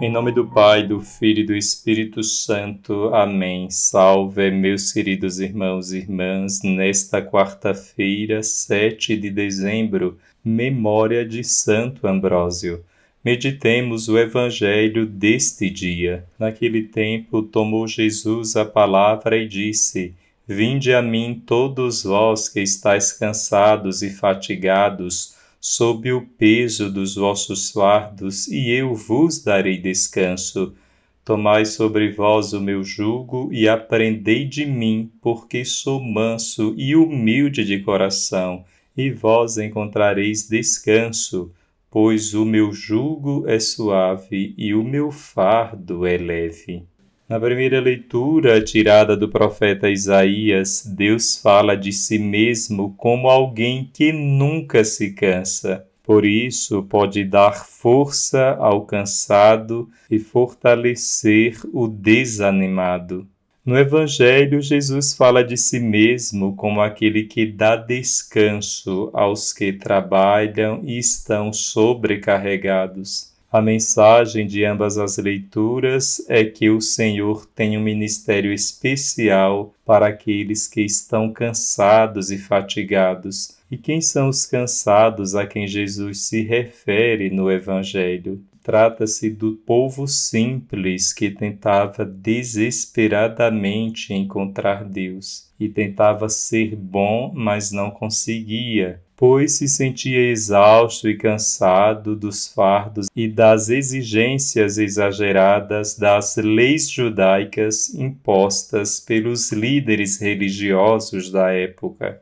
Em nome do Pai, do Filho e do Espírito Santo. Amém. Salve, meus queridos irmãos e irmãs, nesta quarta-feira, 7 de dezembro, memória de Santo Ambrósio. Meditemos o Evangelho deste dia. Naquele tempo, tomou Jesus a palavra e disse: Vinde a mim todos vós que estáis cansados e fatigados, sob o peso dos vossos fardos, e eu vos darei descanso. Tomai sobre vós o meu jugo e aprendei de mim, porque sou manso e humilde de coração, e vós encontrareis descanso, pois o meu jugo é suave e o meu fardo é leve. Na primeira leitura, tirada do profeta Isaías, Deus fala de si mesmo como alguém que nunca se cansa. Por isso, pode dar força ao cansado e fortalecer o desanimado. No Evangelho, Jesus fala de si mesmo como aquele que dá descanso aos que trabalham e estão sobrecarregados. A mensagem de ambas as leituras é que o Senhor tem um ministério especial para aqueles que estão cansados e fatigados. E quem são os cansados a quem Jesus se refere no Evangelho? Trata-se do povo simples que tentava desesperadamente encontrar Deus e tentava ser bom, mas não conseguia, pois se sentia exausto e cansado dos fardos e das exigências exageradas das leis judaicas impostas pelos líderes religiosos da época.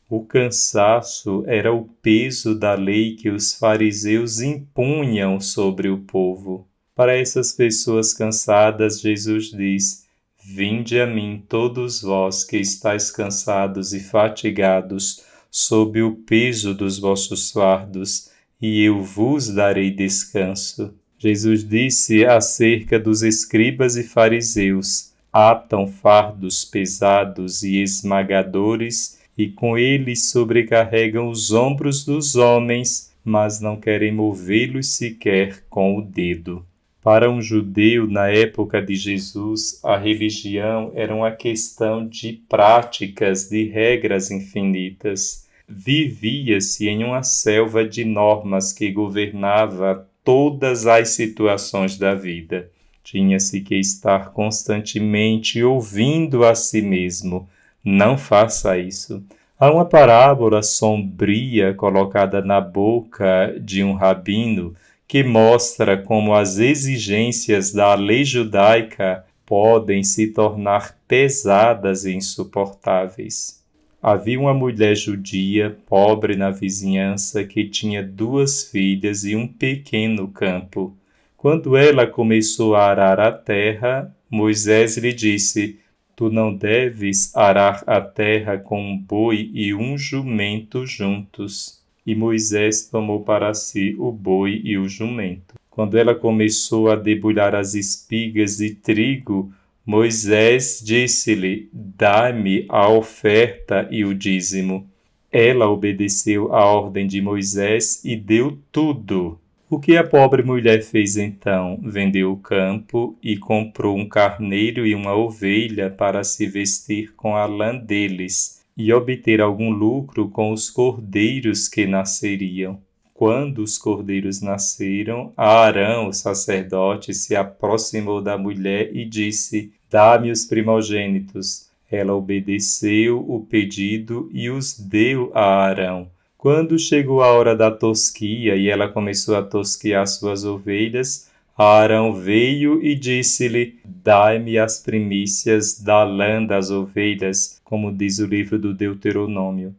O cansaço era o peso da lei que os fariseus impunham sobre o povo. Para essas pessoas cansadas, Jesus diz: Vinde a mim todos vós que estáis cansados e fatigados, sob o peso dos vossos fardos, e eu vos darei descanso. Jesus disse acerca dos escribas e fariseus: atam fardos pesados e esmagadores, e com eles sobrecarregam os ombros dos homens, mas não querem movê-los sequer com o dedo. Para um judeu, na época de Jesus, a religião era uma questão de práticas, de regras infinitas. Vivia-se em uma selva de normas que governava todas as situações da vida. Tinha-se que estar constantemente ouvindo a si mesmo: não faça isso. Há uma parábola sombria colocada na boca de um rabino que mostra como as exigências da lei judaica podem se tornar pesadas e insuportáveis. Havia uma mulher judia, pobre na vizinhança, que tinha 2 filhas e um pequeno campo. Quando ela começou a arar a terra, Moisés lhe disse: Tu não deves arar a terra com um boi e um jumento juntos. E Moisés tomou para si o boi e o jumento. Quando ela começou a debulhar as espigas de trigo, Moisés disse-lhe: Dá-me a oferta e o dízimo. Ela obedeceu à ordem de Moisés e deu tudo. O que a pobre mulher fez então? Vendeu o campo e comprou um carneiro e uma ovelha para se vestir com a lã deles e obter algum lucro com os cordeiros que nasceriam. Quando os cordeiros nasceram, Arão, o sacerdote, se aproximou da mulher e disse: Dá-me os primogênitos. Ela obedeceu o pedido e os deu a Arão. Quando chegou a hora da tosquia e ela começou a tosquiar suas ovelhas, Arão veio e disse-lhe: Dai-me as primícias da lã das ovelhas, como diz o livro do Deuteronômio.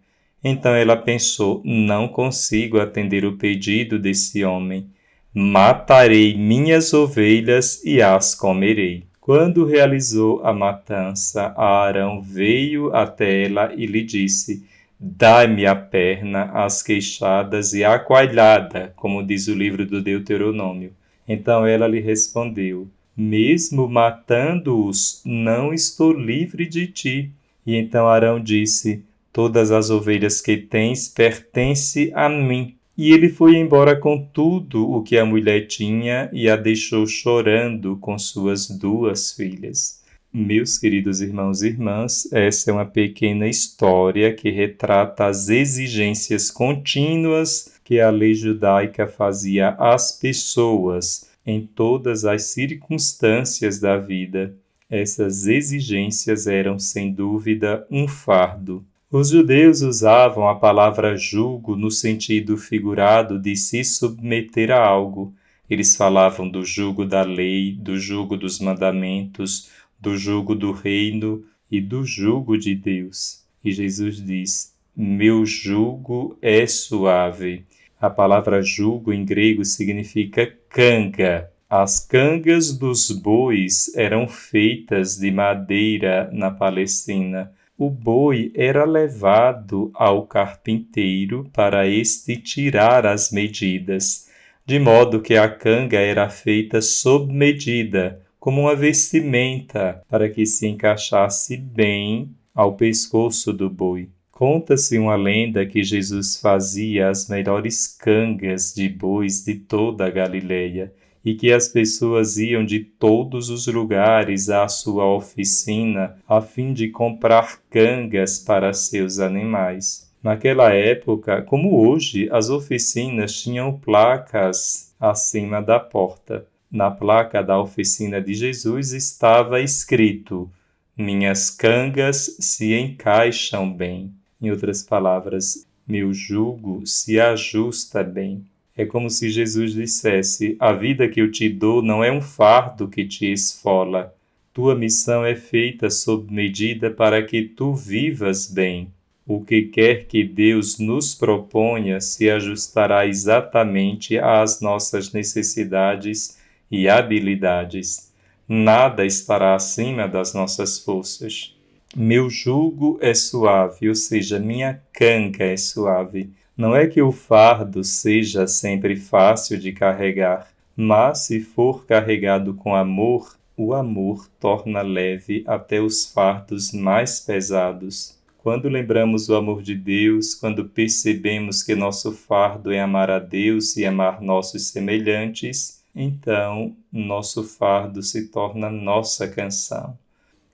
Então ela pensou: não consigo atender o pedido desse homem. Matarei minhas ovelhas e as comerei. Quando realizou a matança, Arão veio até ela e lhe disse: Dai-me a perna, as queixadas e a coalhada, como diz o livro do Deuteronômio. Então ela lhe respondeu: Mesmo matando-os, não estou livre de ti. E então Arão disse: Todas as ovelhas que tens pertencem a mim. E ele foi embora com tudo o que a mulher tinha e a deixou chorando com suas 2 filhas. Meus queridos irmãos e irmãs, essa é uma pequena história que retrata as exigências contínuas que a lei judaica fazia às pessoas em todas as circunstâncias da vida. Essas exigências eram, sem dúvida, um fardo. Os judeus usavam a palavra jugo no sentido figurado de se submeter a algo. Eles falavam do jugo da lei, do jugo dos mandamentos, do jugo do reino e do jugo de Deus. E Jesus diz: meu jugo é suave. A palavra jugo em grego significa canga. As cangas dos bois eram feitas de madeira na Palestina. O boi era levado ao carpinteiro para este tirar as medidas, de modo que a canga era feita sob medida, como uma vestimenta, para que se encaixasse bem ao pescoço do boi. Conta-se uma lenda que Jesus fazia as melhores cangas de bois de toda a Galileia e que as pessoas iam de todos os lugares à sua oficina a fim de comprar cangas para seus animais. Naquela época, como hoje, as oficinas tinham placas acima da porta. Na placa da oficina de Jesus estava escrito: minhas cangas se encaixam bem. Em outras palavras, meu jugo se ajusta bem. É como se Jesus dissesse: a vida que eu te dou não é um fardo que te esfola. Tua missão é feita sob medida para que tu vivas bem. O que quer que Deus nos proponha se ajustará exatamente às nossas necessidades e habilidades. Nada estará acima das nossas forças. Meu jugo é suave, ou seja, minha canga é suave. Não é que o fardo seja sempre fácil de carregar, mas se for carregado com amor, o amor torna leve até os fardos mais pesados. Quando lembramos o amor de Deus, quando percebemos que nosso fardo é amar a Deus e amar nossos semelhantes, então nosso fardo se torna nossa canção.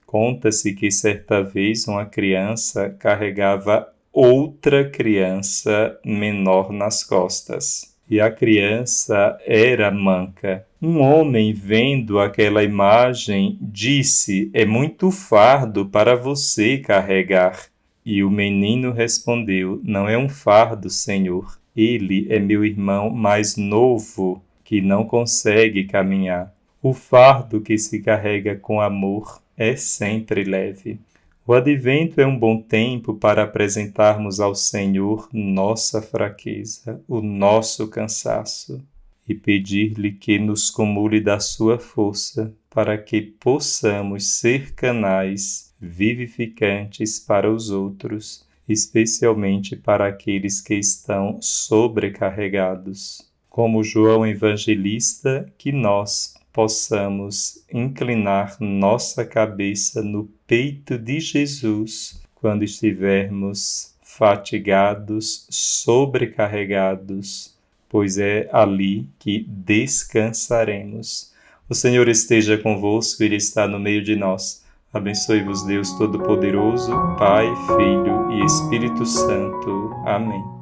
Conta-se que certa vez uma criança carregava outra criança menor nas costas. E a criança era manca. Um homem, vendo aquela imagem, disse: é muito fardo para você carregar. E o menino respondeu: não é um fardo, Senhor. Ele é meu irmão mais novo, que não consegue caminhar. O fardo que se carrega com amor é sempre leve. O advento é um bom tempo para apresentarmos ao Senhor nossa fraqueza, o nosso cansaço, e pedir-lhe que nos cumule da sua força, para que possamos ser canais vivificantes para os outros, especialmente para aqueles que estão sobrecarregados. Como João Evangelista, que nós possamos inclinar nossa cabeça no peito de Jesus quando estivermos fatigados, sobrecarregados, pois é ali que descansaremos. O Senhor esteja convosco, Ele está no meio de nós. Abençoe-vos Deus Todo-Poderoso, Pai, Filho e Espírito Santo. Amém.